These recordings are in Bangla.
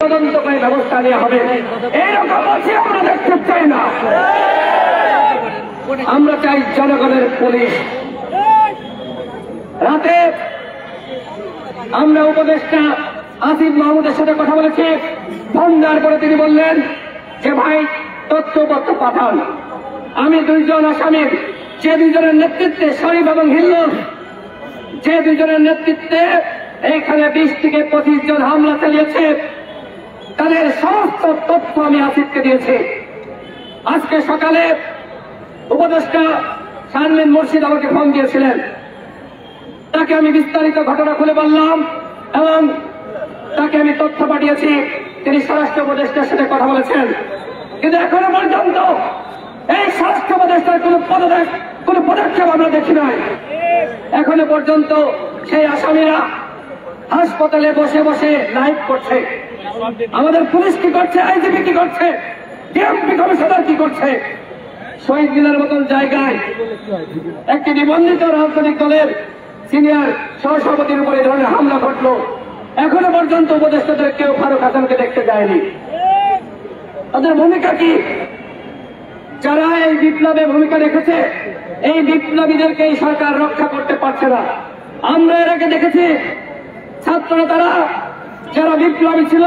তদন্ত করে ব্যবস্থা নেওয়া হবে। এইরকম আছে আমরা দেখতে চাই না। আমরা চাই জনগণের পুলিশ। রাতে আমরা উপদেষ্টা আসিফ মাহমুদের সাথে কথা বলেছি। ফোন দেওয়ার পরে তিনি বললেন যে ভাই তথ্যপত্র পাঠান। আমি দুইজন আসামির, যে দুইজনের নেতৃত্বে শরীফ এবং হিল্লুল, যে দুইজনের নেতৃত্বে এইখানে 20 থেকে 25 জন হামলা চালিয়েছে, তাদের সমস্ত তথ্য আমি আসিফকে দিয়েছি। আজকে সকালে উপদেষ্টা শারমিন মুর্শিদ আমাকে ফোন দিয়েছিলেন। তাকে আমি বিস্তারিত ঘটনা খুলে বললাম এবং তাকে আমি তথ্য পাঠিয়েছি। তিনি স্বরাষ্ট্র উপদেষ্টার সাথে কথা বলেছেন, কিন্তু এখনো পর্যন্ত এই স্বরাষ্ট্র উপদেষ্টার কোন পদক্ষেপ আমরা দেখি নাই। এখনো পর্যন্ত সেই আসামিরা হাসপাতালে বসে বসে লাইভ করছে। আমাদের পুলিশ কি করছে, আইজিপি কি করছে, ডিএমপি কমিশনার কি করছে? শহীদ মিনার মতন জায়গায় একটি নিবন্ধিত রাজনৈতিক দলের সিনিয়র সহসভাপতির উপর এই ধরনের হামলা ঘটলো। এখনো পর্যন্ত উপদেষ্টাদের কেউ ফারুক হাসানকে দেখতে যায়নি। তাদের ভূমিকা কি? যারা এই বিপ্লবে ভূমিকা রেখেছে, এই বিপ্লবীদেরকে এই সরকার রক্ষা করতে পারছে না। আমরা এর আগে দেখেছি ছাত্ররা, তারা যারা বিপ্লবী ছিল,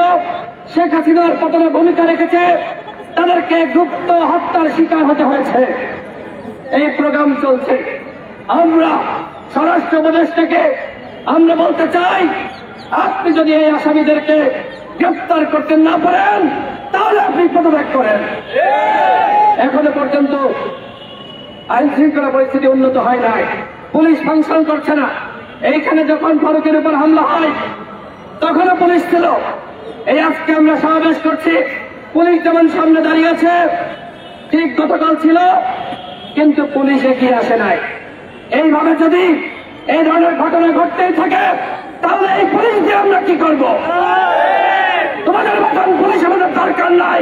শেখ হাসিনার পতনে ভূমিকা রেখেছে, তাদেরকে গুপ্ত হত্যার শিকার হতে হয়েছে। এই প্রোগ্রাম চলছে। আমরা স্বরাষ্ট্র উপদেষ্টাকে আমরা বলতে চাই, আপনি যদি এই আসামিদেরকে গ্রেফতার করতে না পারেন তাহলে আপনি পদত্যাগ করেন। এখনো পর্যন্ত আইন শৃঙ্খলা পরিস্থিতি উন্নত হয় নাই, পুলিশ ফাংশন করছে না। এইখানে যখন ফারুকের উপর হামলা হয় তখনও পুলিশ ছিল। এই আজকে আমরা সমাবেশ করছি, পুলিশ যেমন সামনে দাঁড়িয়ে আছে, ঠিক গতকাল ছিল, কিন্তু পুলিশ এগিয়ে আসে নাই। এইভাবে যদি এই ধরনের ঘটনা ঘটতেই থাকে তাহলে এই পুলিশ দিয়ে আমরা কি করব? তোমাদের মতন পুলিশ আমাদের দরকার নাই।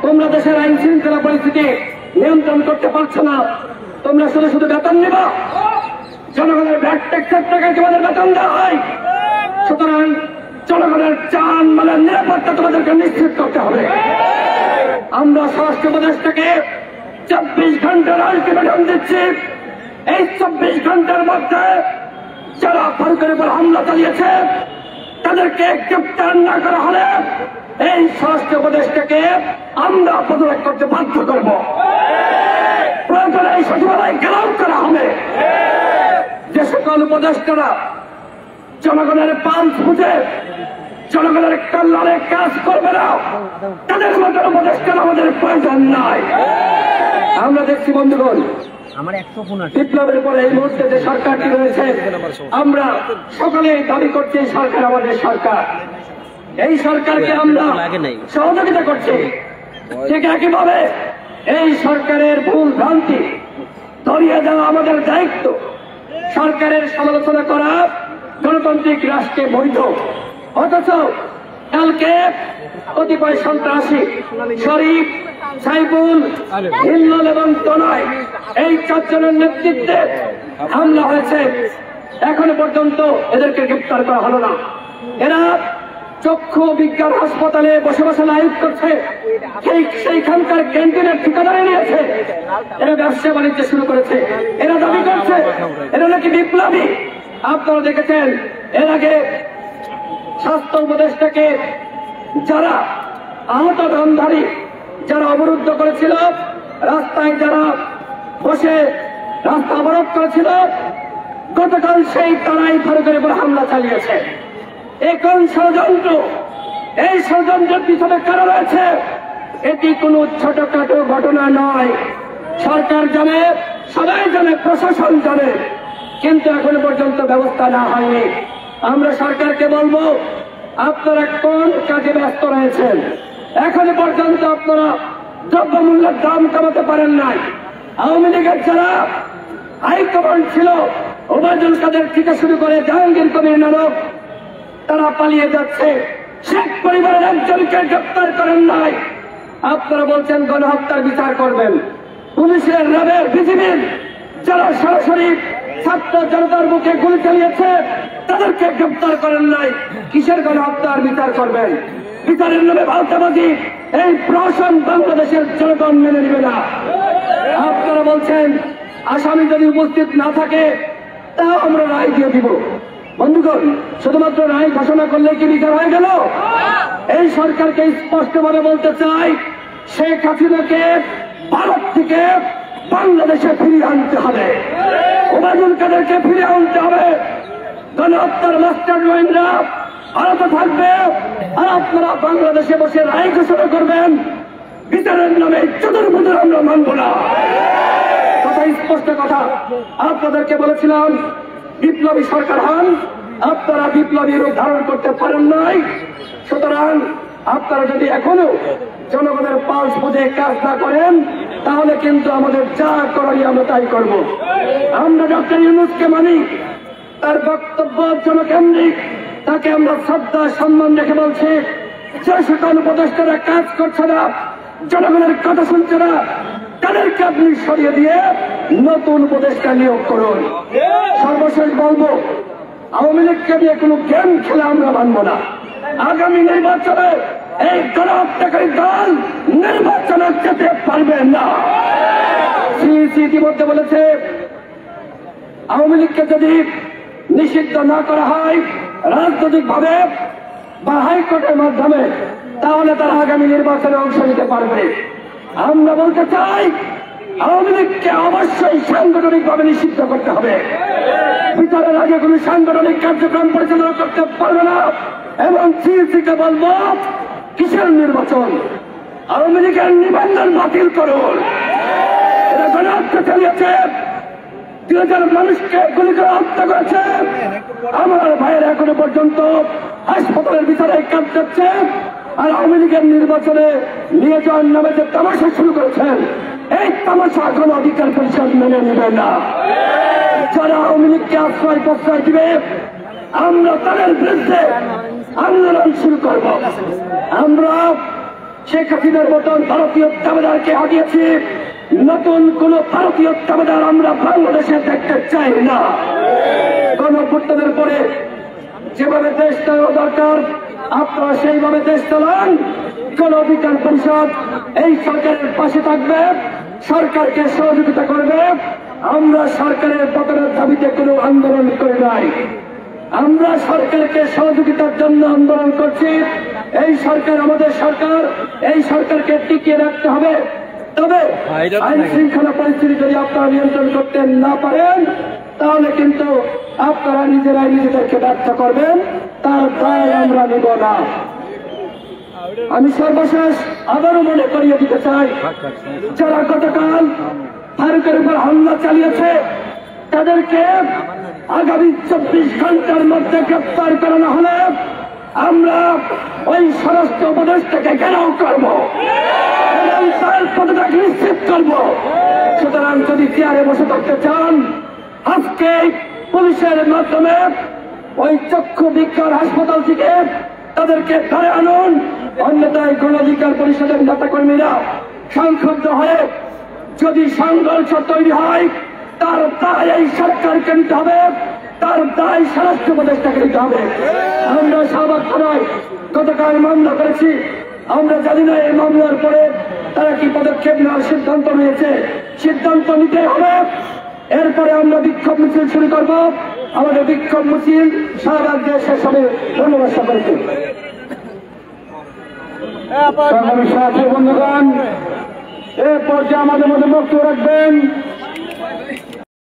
তোমরা দেশের আইন শৃঙ্খলা পরিস্থিতি নিয়ন্ত্রণ করতে পারছো না। তোমরা শুধু শুধু বেতন নিবা, জনগণের ভ্যাট ট্যাক্সের টাকায় তোমাদের বেতন দেওয়া হয়। সুতরাং জনগণের জান মালের নিরাপত্তা তোমাদেরকে নিশ্চিত করতে হবে। আমরা স্বরাষ্ট্র উপদেষ্টাকে 24 ঘন্টার আলটিমেটাম দিচ্ছি। এই 24 ঘন্টার মধ্যে যারা ফারুকের উপর হামলা চালিয়েছে তাদেরকে গ্রেপ্তার না করা হলে এই স্বরাষ্ট্র উপদেষ্টাকে আমরা পদত্যাগ করতে বাধ্য করব। প্রয়োজনে এই সচিবালয় ঘেরাও করা হবে। যে সকল উপদেষ্টারা জনগণের পালস বুঝে জনগণের কল্যাণে কাজ করবে না, তাদের মতো উপদেষ্টার আমাদের প্রয়োজন নাই। আমরা দেখছি বন্ধুগণ, বিপ্লবের পরে এই মুহূর্তে যে সরকারটি রয়েছে, আমরা সকলে দাবি করছি সরকার আমাদের সরকার। এই সরকারকে আমরা সহযোগিতা করছি। ঠিক একইভাবে এই সরকারের ভুল ভ্রান্তি ধরিয়ে দেওয়া আমাদের দায়িত্ব। সরকারের সমালোচনা করা গণতান্ত্রিক রাষ্ট্রে বৈধ, অথচ কালকে কতিপয় সন্ত্রাসী শরীফ, সাইফুল, হিল্লুল এবং তনয়, এই 4 জনের নেতৃত্বে হামলা হয়েছে। এখনো পর্যন্ত এদেরকে গ্রেপ্তার করা হলো না। এরা চক্ষু বিজ্ঞান হাসপাতালে বসে বসে লাইভ করছে, সেইখানকার ক্যান্টিনের ঠিকাদারি নিয়েছে। এরা ব্যবসা বাণিজ্য শুরু করেছে। এরা দাবি করছে এরা নাকি বিপ্লবী। আপনারা দেখেছেন এর আগে স্বাস্থ্য উপদেষ্টাকে যারা আহত ধানধারী, যারা অবরুদ্ধ করেছিল, রাস্তায় যারা বসে রাস্তা অবরোধ করেছিল, গতকাল সেই তারাই ফারুকের উপর হামলা চালিয়েছে। এখন ষড়যন্ত্র, এই ষড়যন্ত্রের পিছনে কারা রয়েছে? এটি কোনো ছোটখাটো ঘটনা নয়। সরকার জানে, সবাই জানে, প্রশাসন জানে, কিন্তু এখনো পর্যন্ত ব্যবস্থা না হয়নি। আমরা সরকারকে বলবো, আপনারা কোন কাজে ব্যস্ত রয়েছেন? এখনো পর্যন্ত আপনারা দ্রব্যমূল্যের দাম কমাতে পারেন নাই। আওয়ামী লীগের যারা হাইকমান্ড ছিল, ওবায়দুল কাদের থেকে শুরু করে জাহাঙ্গীর কবির নানক, তারা পালিয়ে যাচ্ছে। শেখ পরিবারের একজনকে গ্রেপ্তার করেন নাই। আপনারা বলছেন গণহত্যার বিচার করবেন। পুলিশের, র্যাবের, বিজিবির যারা সরাসরি ছাত্র জনতার বুকে গুলি চালিয়েছে তাদেরকে গ্রেপ্তার করেন নাই, কিসের গণহত্যার বিচার করবেন? বিচারের নামে ভাওতাবাজি এই প্রশাসন বাংলাদেশের জনগণ মেনে নেবে না। আপনারা বলছেন আসামি যদি উপস্থিত না থাকে তাও আমরা রায় দিয়ে দিব। বন্ধুগণ, শুধুমাত্র রায় ঘোষণা করলে কি বিচার হয়ে গেল? এই সরকারকে স্পষ্টভাবে বলতে চাই, শেখ হাসিনাকে ভারত থেকে বাংলাদেশে ফিরিয়ে আনতে হবে, ওবায়দুল কাদেরকে ফিরিয়ে আনতে হবে। গণহত্যার মাস্টার মাইন্ডরা ভারতে থাকবে আর আপনারা বাংলাদেশে বসে রায় ঘোষণা করবেন। বিচারের নামে চতুর্ভুজের আমরা মানব না। কথা স্পষ্ট কথা, আপনাদেরকে বলেছিলাম বিপ্লবী সরকার হন, আপনারা বিপ্লবী রূপ ধারণ করতে পারেন নাই। সুতরাং আপনারা যদি এখনো জনগণের পালস বুঝে কাজ না করেন তাহলে কিন্তু আমাদের যা করারই আমরা তাই করব। আমরা ডক্টর ইউনূসকে মানি, তার বক্তব্য জনকেন্দ্রিক, তাকে আমরা শ্রদ্ধা সম্মান রেখে বলছি, যে সকল উপদেষ্টারা কাজ করছে না, জনগণের কথা শুনছে না, তাদেরকে আপনি সরিয়ে দিয়ে নতুন উপদেষ্টা নিয়োগ করুন। সর্বশেষ বলবো, আওয়ামী লীগকে দিয়ে কোনো গেম খেলে আমরা মানব না। আগামী নির্বাচনে এই গণহত্যাকারী দল নির্বাচনে যেতে পারবে না। সিইসি ইতিমধ্যে বলেছে আওয়ামী লীগকে যদি নিষিদ্ধ না করা হয় রাজনৈতিক ভাবে বা হাইকোর্টের মাধ্যমে তাহলে তারা আগামী নির্বাচনে অংশ নিতে পারবে। আমরা বলতে চাই আওয়ামী লীগকে অবশ্যই সাংগঠনিক ভাবে নিষিদ্ধ করতে হবে। বিচারের আগে কোন সাংগঠনিক কার্যক্রম পরিচালনা করতে পারবে না। এবং সিইসিকে বলবো, কিসের নির্বাচন? আওয়ামী লীগের নিবন্ধন বাতিল করুন। এরা গণহত্যা চালিয়েছে, 2000 মানুষকে গুলি করে হত্যা করেছে। আমার ভাইয়ের এখনো পর্যন্ত হাসপাতালের ভিতরে কাজ যাচ্ছে। আর আওয়ামী লীগের নির্বাচনে নিয়ে যাওয়ার নামে যে তামাশা শুরু করেছেন, এই তামাশা কোন অধিকার পরিষদ মেনে নেবে না। যারা আওয়ামী লীগকে আশ্রয় প্রশ্রয় দিবে আমরা তাদের বিরুদ্ধে আন্দোলন শুরু করব। আমরা শেখ হাসিনার মতন ভারতীয় দাবেদারকে হারিয়েছি, নতুন কোন ভারতীয় দাবেদার আমরা বাংলাদেশে দেখতে চাই না। গণঅভ্যুত্থানের পরে যেভাবে দেশ চালানো দরকার আপনারা সেইভাবে দেশ চালান। গণ অধিকার পরিষদ এই সরকারের পাশে থাকবে, সরকারকে সহযোগিতা করবে। আমরা সরকারের পতনের দাবিতে কোনো আন্দোলন করি নাই, আমরা সরকারকে সহযোগিতার জন্য আন্দোলন করছি। এই সরকার আমাদের সরকার, এই সরকারকে টিকিয়ে রাখতে হবে। তবে আইন শৃঙ্খলা পরিস্থিতি যদি আপনারা নিয়ন্ত্রণ করতে না পারেন তাহলে কিন্তু আপনারা নিজেরাই নিজেদেরকে ব্যর্থ করবেন, তার দায় আমরা নিব না। আমি সর্বশেষ আবারও মনে করিয়ে দিতে চাই, যারা গতকাল ফারুকের উপর হামলা চালিয়েছে তাদেরকে আগামী 24 ঘন্টার মধ্যে গ্রেপ্তার করানো হলে আমরা ওই স্বরাষ্ট্র উপদেষ্টাকে ঘেরাও করব এবং তার পদত্যাগ নিশ্চিত করব। সুতরাং যদি চেয়ারে বসে থাকতে চান, আজকে পুলিশের মাধ্যমে ওই চক্ষু বিজ্ঞান হাসপাতাল থেকে তাদেরকে ধরে আনুন। অন্যথায় গণ অধিকার পরিষদের নেতাকর্মীরা সংক্ষুব্ধ হয়ে যদি সংঘর্ষ তৈরি হয় তার দায় এই সরকারকে নিতে হবে, তার দায় স্বরাষ্ট্র উপদেষ্টাকে নিতে হবে। আমরা শাহবাগ থানায় গতকাল মামলা করেছি, আমরা জানি না এই মামলার পরে তারা কি পদক্ষেপ নেওয়ার সিদ্ধান্ত নিয়েছে, সিদ্ধান্ত নিতে হবে। এরপরে আমরা বিক্ষোভ মিছিল শুরু করব। আমাদের বিক্ষোভ মিছিল শাহবাগ দিয়ে শেষ হবে। ধন্যবাদ সকলকে। বন্ধুগণ, এ পর্যায়ে আমাদের মধ্যে বক্তব্য রাখবেন